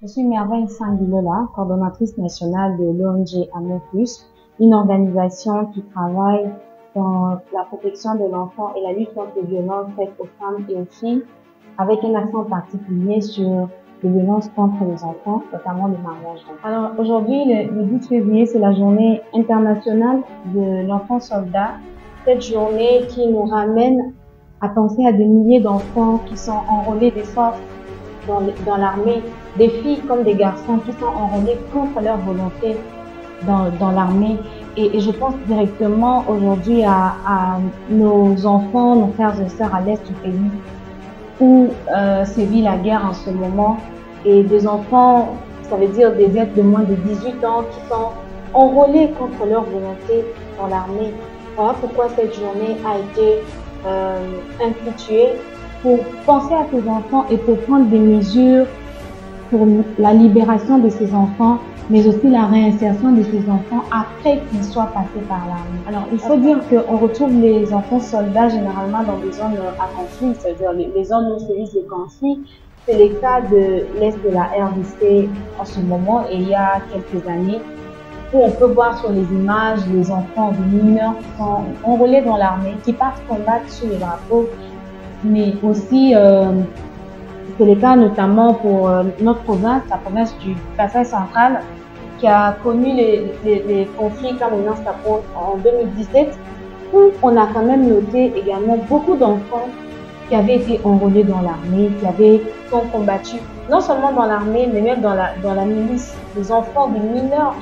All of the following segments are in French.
Je suis Merveille Sanguilola, coordonnatrice nationale de l'ONG Amour Plus, une organisation qui travaille dans la protection de l'enfant et la lutte contre les violences faites aux femmes et aux filles, avec un accent particulier sur les violences contre les enfants, notamment le mariage d'enfants. Alors aujourd'hui, le 10 février, c'est la journée internationale de l'enfant soldat. Cette journée qui nous ramène à penser à des milliers d'enfants qui sont enrôlés des forces dans l'armée, des filles comme des garçons qui sont enrôlés contre leur volonté dans l'armée. Et je pense directement aujourd'hui à nos enfants, nos frères et sœurs à l'est du pays où sévit la guerre en ce moment, et des enfants, ça veut dire des êtres de moins de 18 ans qui sont enrôlés contre leur volonté dans l'armée. Voilà pourquoi cette journée a été instituée, pour penser à ces enfants et pour prendre des mesures pour la libération de ces enfants, mais aussi la réinsertion de ces enfants après qu'ils soient passés par l'armée. Alors, il faut dire qu'on retrouve les enfants soldats généralement dans des zones à conflit, c'est-à-dire les zones où sévissent les conflits. C'est le cas de l'Est de la RDC en ce moment et il y a quelques années, où on peut voir sur les images les enfants des mineurs qui sont enrôlés dans l'armée, qui partent combattre sous les drapeaux. Mais aussi, c'est le cas notamment pour notre province, la province du Kasaï central, qui a connu les conflits Cameroun Sapo en 2017, où on a quand même noté également beaucoup d'enfants qui avaient été enrôlés dans l'armée, qui ont combattu, non seulement dans l'armée, mais même dans la milice. Des enfants, des mineurs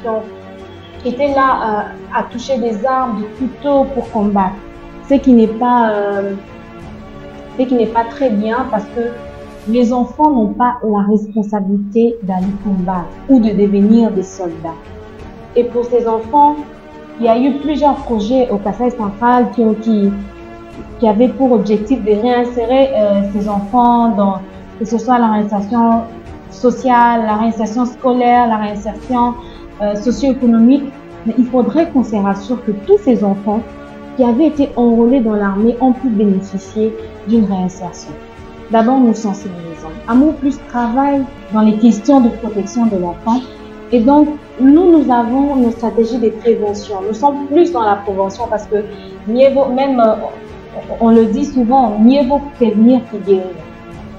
qui étaient là à toucher des armes, des couteaux pour combattre. Ce qui n'est pas très bien, parce que les enfants n'ont pas la responsabilité d'aller combattre ou de devenir des soldats. Et pour ces enfants, il y a eu plusieurs projets au Kasaï central qui avaient pour objectif de réinsérer ces enfants dans, que ce soit la réinsertion sociale, la réinsertion scolaire, la réinsertion socio-économique. Mais il faudrait qu'on se rassure que tous ces enfants qui avaient été enrôlés dans l'armée ont pu bénéficier d'une réinsertion. D'abord, nous sensibilisons. Amour Plus travaille dans les questions de protection de l'enfant, et donc nous avons nos stratégies de prévention. Nous sommes plus dans la prévention parce que mieux vaut, même on le dit souvent, mieux vaut prévenir que guérir.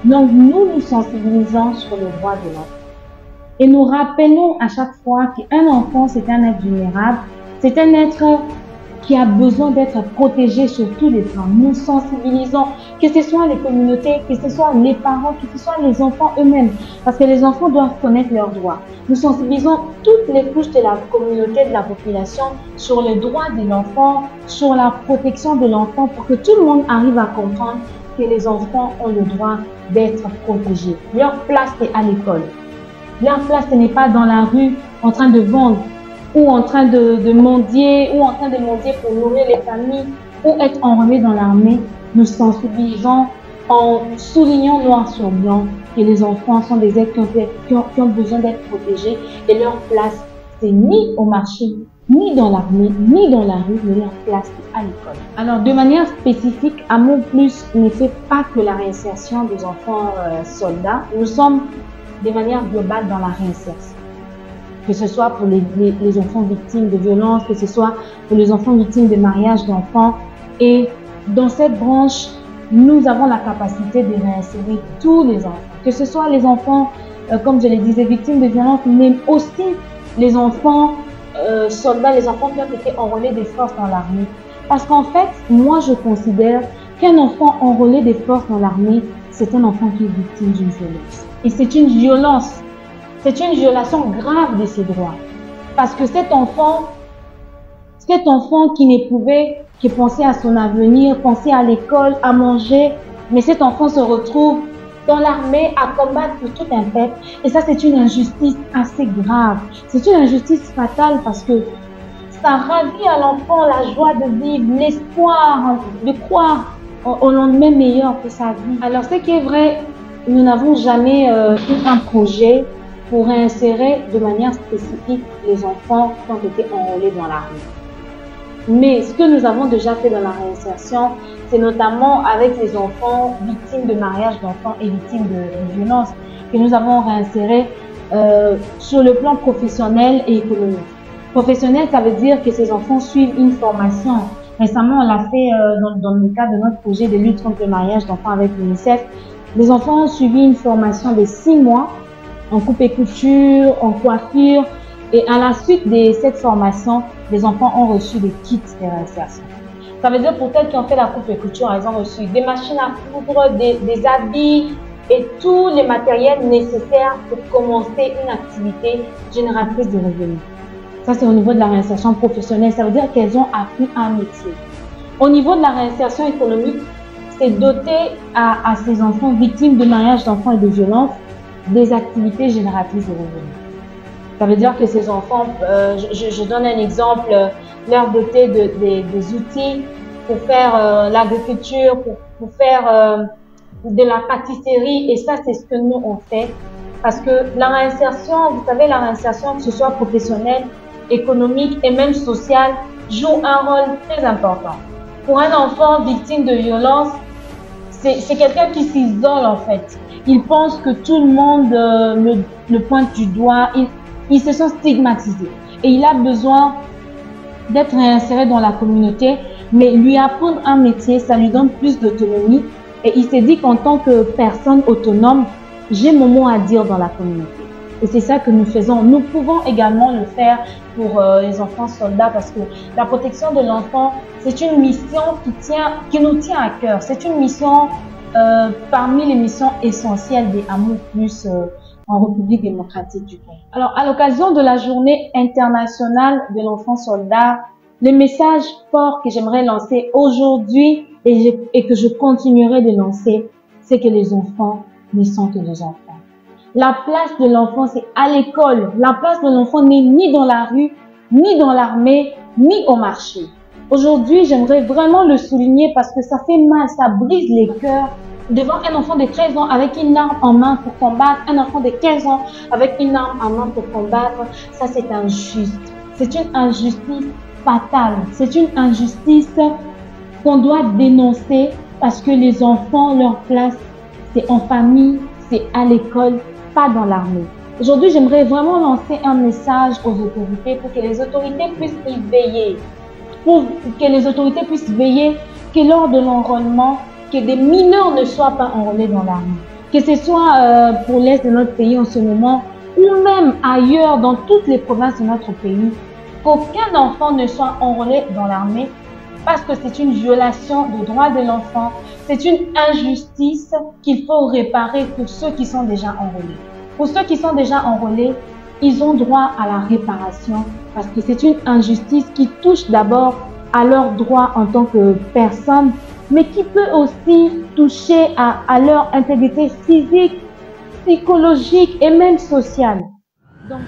Donc nous sensibilisons sur le droit de l'enfant. Et nous rappelons à chaque fois qu'un enfant, c'est un être vulnérable, c'est un être qui a besoin d'être protégé sur tous les plans. Nous sensibilisons, que ce soit les communautés, que ce soit les parents, que ce soit les enfants eux-mêmes, parce que les enfants doivent connaître leurs droits. Nous sensibilisons toutes les couches de la communauté, de la population, sur les droits de l'enfant, sur la protection de l'enfant, pour que tout le monde arrive à comprendre que les enfants ont le droit d'être protégés. Leur place est à l'école. Leur place, ce n'est pas dans la rue en train de vendre, ou en train de mendier, pour nourrir les familles, ou être enrôlés dans l'armée. Nous sensibilisons en soulignant noir sur blanc que les enfants sont des êtres qui ont besoin d'être protégés, et leur place, c'est ni au marché, ni dans l'armée, ni dans la rue, mais leur place est à l'école. Alors, de manière spécifique, Amour Plus ne fait pas que la réinsertion des enfants soldats. Nous sommes de manière globale dans la réinsertion. Que ce soit pour les enfants victimes de violences, que ce soit pour les enfants victimes de mariage d'enfants. Et dans cette branche, nous avons la capacité de réinsérer tous les enfants. Que ce soit les enfants, comme je le disais, victimes de violences, mais aussi les enfants soldats, les enfants qui ont été enrôlés des forces dans l'armée. Parce qu'en fait, moi je considère qu'un enfant enrôlé des forces dans l'armée, c'est un enfant qui est victime d'une violence. Et c'est une violence. C'est une violation grave de ses droits. Parce que cet enfant qui ne pouvait que penser à son avenir, penser à l'école, à manger, mais cet enfant se retrouve dans l'armée à combattre pour tout un peuple. Et ça, c'est une injustice assez grave. C'est une injustice fatale, parce que ça ravit à l'enfant la joie de vivre, l'espoir de croire au lendemain meilleur que sa vie. Alors, ce qui est vrai, nous n'avons jamais eu un projet pour réinsérer de manière spécifique les enfants qui ont été enrôlés dans l'armée. Mais ce que nous avons déjà fait dans la réinsertion, c'est notamment avec les enfants victimes de mariage d'enfants et victimes de violences, que nous avons réinséré sur le plan professionnel et économique. Professionnel, ça veut dire que ces enfants suivent une formation. Récemment, on l'a fait dans le cadre de notre projet de lutte contre le mariage d'enfants avec l'UNICEF. Les enfants ont suivi une formation de 6 mois en coupe et couture, en coiffure. Et à la suite de cette formation, les enfants ont reçu des kits de réinsertion. Ça veut dire pour ceux qui ont fait la coupe et couture, ils ont reçu des machines à coudre, des habits et tous les matériels nécessaires pour commencer une activité génératrice de revenus. Ça, c'est au niveau de la réinsertion professionnelle. Ça veut dire qu'elles ont appris un métier. Au niveau de la réinsertion économique, c'est doter à ces enfants victimes de mariage d'enfants et de violences des activités génératrices de revenus. Ça veut dire que ces enfants, je donne un exemple, leur doter des outils pour faire l'agriculture, pour faire de la pâtisserie. Et ça, c'est ce que nous, on fait. Parce que la réinsertion, vous savez, la réinsertion, que ce soit professionnelle, économique et même sociale, joue un rôle très important. Pour un enfant victime de violence, c'est quelqu'un qui s'isole en fait. Il pense que tout le monde le pointe du doigt. Il se sent stigmatisé et il a besoin d'être réinséré dans la communauté, mais lui apprendre un métier, ça lui donne plus d'autonomie et il s'est dit qu'en tant que personne autonome, j'ai mon mot à dire dans la communauté. Et c'est ça que nous faisons. Nous pouvons également le faire pour les enfants soldats parce que la protection de l'enfant, c'est une mission qui nous tient à cœur. C'est une mission parmi les missions essentielles des Amour Plus en République démocratique du Congo. Alors, à l'occasion de la journée internationale de l'enfant soldat, le message fort que j'aimerais lancer aujourd'hui et que je continuerai de lancer, c'est que les enfants ne sont que des enfants. La place de l'enfant, c'est à l'école. La place de l'enfant n'est ni dans la rue, ni dans l'armée, ni au marché. Aujourd'hui, j'aimerais vraiment le souligner parce que ça fait mal, ça brise les cœurs. Devant un enfant de 13 ans avec une arme en main pour combattre, un enfant de 15 ans avec une arme en main pour combattre, ça c'est injuste. C'est une injustice fatale. C'est une injustice qu'on doit dénoncer parce que les enfants, leur place, c'est en famille, c'est à l'école, pas dans l'armée. Aujourd'hui, j'aimerais vraiment lancer un message aux autorités pour que les autorités puissent y veiller. Pour que les autorités puissent veiller que lors de l'enrôlement, que des mineurs ne soient pas enrôlés dans l'armée. Que ce soit pour l'Est de notre pays en ce moment ou même ailleurs dans toutes les provinces de notre pays, qu'aucun enfant ne soit enrôlé dans l'armée parce que c'est une violation des droits de l'enfant, c'est une injustice qu'il faut réparer pour ceux qui sont déjà enrôlés. Pour ceux qui sont déjà enrôlés, ils ont droit à la réparation parce que c'est une injustice qui touche d'abord à leurs droits en tant que personne, mais qui peut aussi toucher à leur intégrité physique, psychologique et même sociale. Donc,